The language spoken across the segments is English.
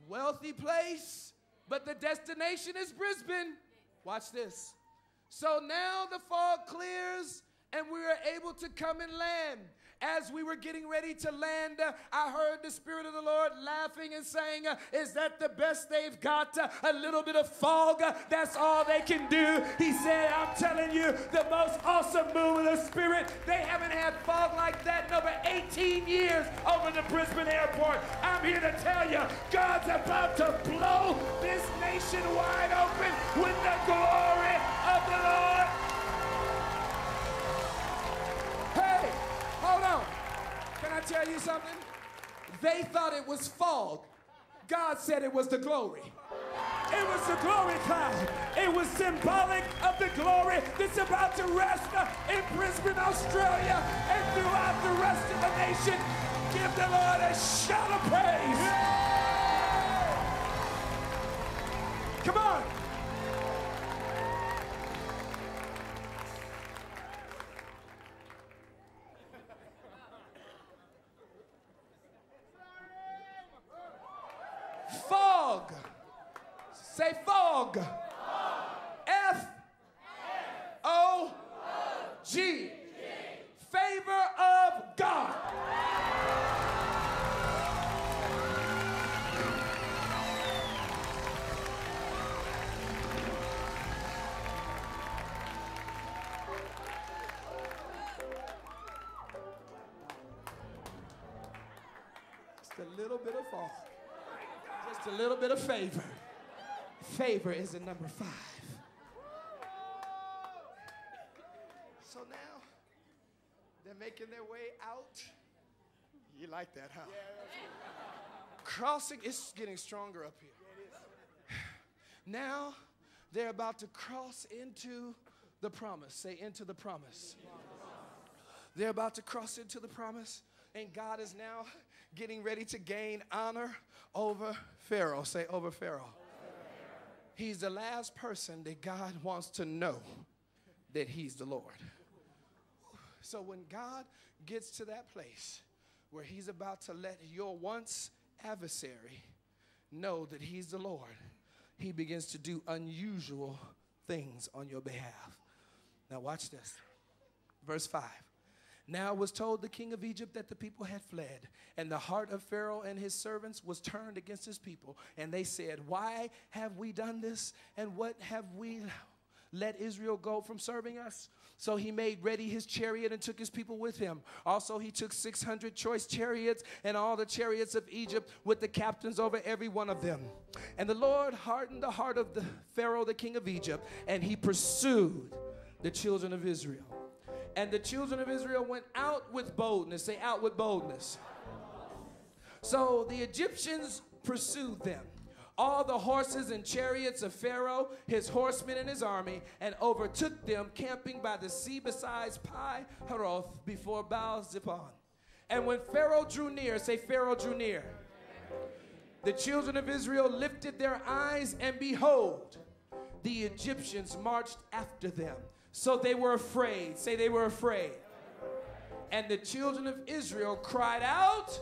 wealthy place, but the destination is Brisbane. Watch this. So now the fog clears and we are able to come and land. As we were getting ready to land, I heard the Spirit of the Lord laughing and saying, is that the best they've got? A little bit of fog, that's all they can do. He said, I'm telling you, the most awesome move of the Spirit. They haven't had fog like that in over 18 years over the Brisbane airport. I'm here to tell you, God's about to blow this nation wide open with the glory of the Lord. Hey! Hold on. Can I tell you something? They thought it was fog. God said it was the glory. It was the glory cloud. It was symbolic of the glory that's about to rest in Brisbane, Australia, and throughout the rest of the nation. Give the Lord a shout of praise. Come on. Fog. Say fog. F-O-G. Favor of God. Just a little bit of fog. Just a little bit of favor. Favor is the number 5. So now, they're making their way out. You like that, huh? Yeah, that's good. Crossing, it's getting stronger up here. Yeah, now, they're about to cross into the promise. Say, into the promise. They're about to cross into the promise, and God is now getting ready to gain honor over Pharaoh. Say, over Pharaoh. He's the last person that God wants to know that he's the Lord. So when God gets to that place where he's about to let your once adversary know that he's the Lord, he begins to do unusual things on your behalf. Now watch this. Verse 5. Now it was told the king of Egypt that the people had fled, and the heart of Pharaoh and his servants was turned against his people. And they said, why have we done this? And what have we let Israel go from serving us? So he made ready his chariot and took his people with him. Also he took 600 choice chariots and all the chariots of Egypt with the captains over every one of them. And the Lord hardened the heart of the Pharaoh, the king of Egypt, and he pursued the children of Israel. And the children of Israel went out with boldness. Say, out with boldness. So the Egyptians pursued them, all the horses and chariots of Pharaoh, his horsemen and his army, and overtook them, camping by the sea beside Pi-Haroth before Baal-Zepon. And when Pharaoh drew near, say, Pharaoh drew near, the children of Israel lifted their eyes, and behold, the Egyptians marched after them. So they were afraid. Say, they were afraid. And the children of Israel cried out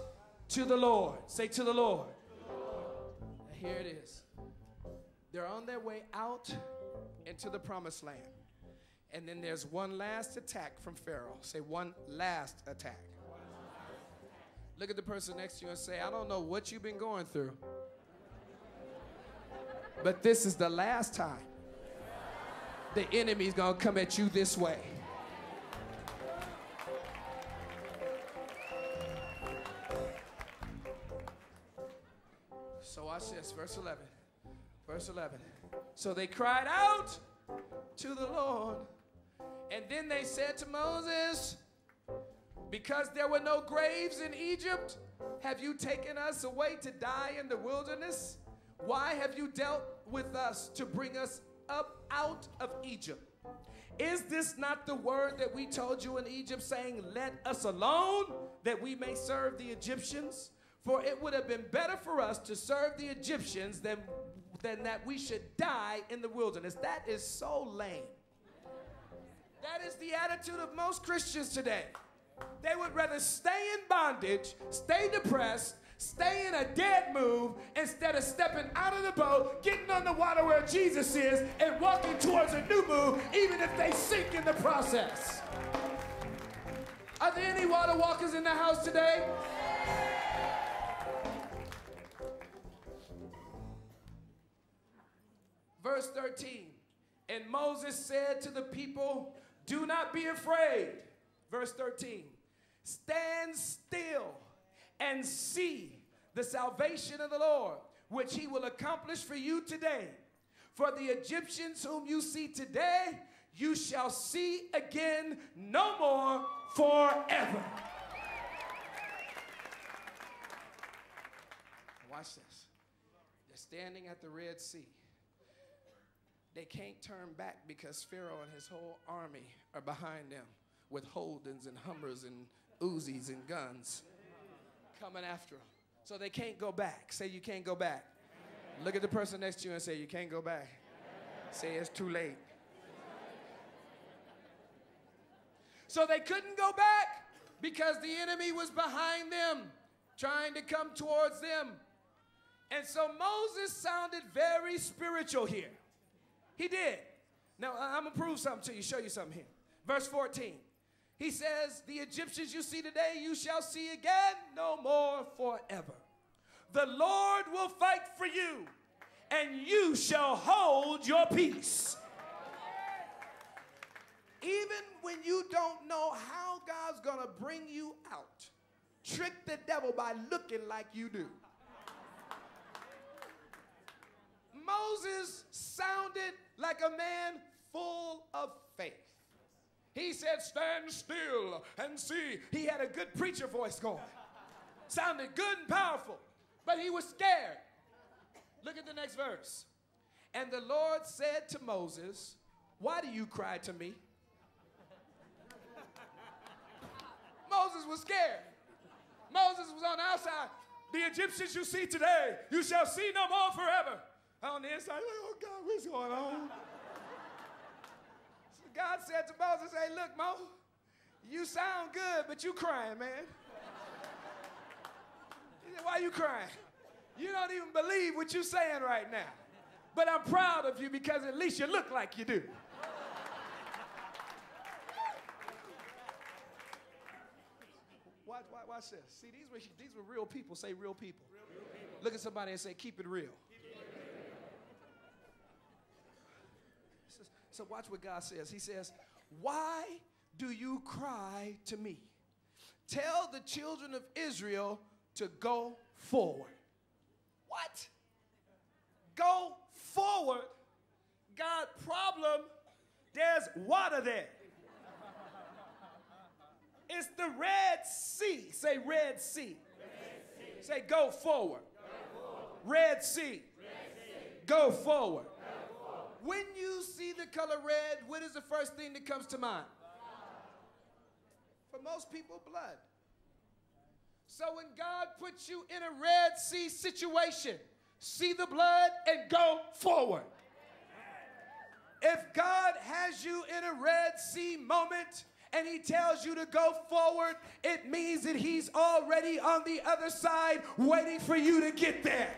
to the Lord. Say, to the Lord. Now here it is. They're on their way out into the promised land. And then there's one last attack from Pharaoh. Say, one last attack. Look at the person next to you and say, I don't know what you've been going through, but this is the last time the enemy's gonna come at you this way. So watch this, verse 11. Verse 11. So they cried out to the Lord, and then they said to Moses, because there were no graves in Egypt, have you taken us away to die in the wilderness? Why have you dealt with us to bring us up out of Egypt? Is this not the word that we told you in Egypt, saying, let us alone, that we may serve the Egyptians? For it would have been better for us to serve the Egyptians than that we should die in the wilderness. That is so lame. That is the attitude of most Christians today. They would rather stay in bondage, stay depressed, stay in a dead move instead of stepping out of the boat, getting on the water where Jesus is, and walking towards a new move, even if they sink in the process. Are there any water walkers in the house today? Verse 13, and Moses said to the people, do not be afraid. Verse 13, stand still and see the salvation of the Lord, which he will accomplish for you today. For the Egyptians whom you see today, you shall see again no more forever. Watch this. They're standing at the Red Sea. They can't turn back because Pharaoh and his whole army are behind them with Holdens and Hummers and Uzis and guns coming after them. So they can't go back. Say you can't go back. Look at the person next to you and say you can't go back. Say it's too late. So they couldn't go back because the enemy was behind them, trying to come towards them. And so Moses sounded very spiritual here. He did. Now, I'm going to prove something to you, show you something here. Verse 14. He says, the Egyptians you see today, you shall see again no more forever. The Lord will fight for you, and you shall hold your peace. Even when you don't know how God's going to bring you out, trick the devil by looking like you do. Moses sounded like a man full of faith. He said, stand still and see. He had a good preacher voice going. Sounded good and powerful, but he was scared. Look at the next verse. And the Lord said to Moses, why do you cry to me? Moses was scared. Moses was on the outside. The Egyptians you see today, you shall see no more forever. On the inside, like, oh God, what's going on? So God said to Moses, hey, look, Mo, you sound good, but you crying, man. He said, why you crying? You don't even believe what you're saying right now. But I'm proud of you because at least you look like you do. Watch this. See, these were real people. Say real people. Real people. Look at somebody and say, keep it real. So watch what God says. He says, why do you cry to me? Tell the children of Israel to go forward. What? Go forward? God, problem, there's water there. It's the Red Sea. Say Red Sea. Red Sea. Say go forward. Go forward. Red Sea. Red Sea. Go forward. When you see the color red, what is the first thing that comes to mind? For most people, blood. So when God puts you in a Red Sea situation, see the blood and go forward. If God has you in a Red Sea moment and he tells you to go forward, it means that he's already on the other side waiting for you to get there.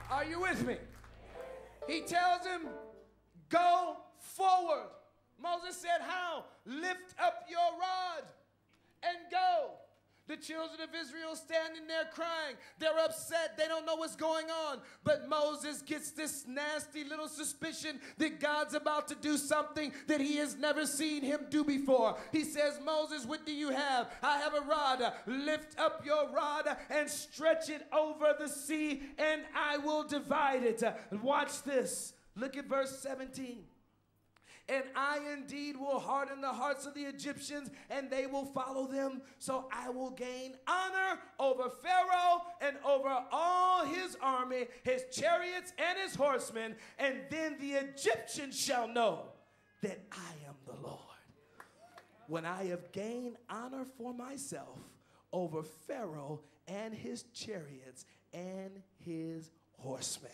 Are you with me? He tells him, go forward. Moses said, how? Lift up your rod and go. The children of Israel standing there crying. They're upset. They don't know what's going on. But Moses gets this nasty little suspicion that God's about to do something that he has never seen him do before. He says, Moses, what do you have? I have a rod. Lift up your rod and stretch it over the sea, and I will divide it. Watch this. Look at verse 17. And I indeed will harden the hearts of the Egyptians, and they will follow them. So I will gain honor over Pharaoh and over all his army, his chariots and his horsemen. And then the Egyptians shall know that I am the Lord, when I have gained honor for myself over Pharaoh and his chariots and his horsemen.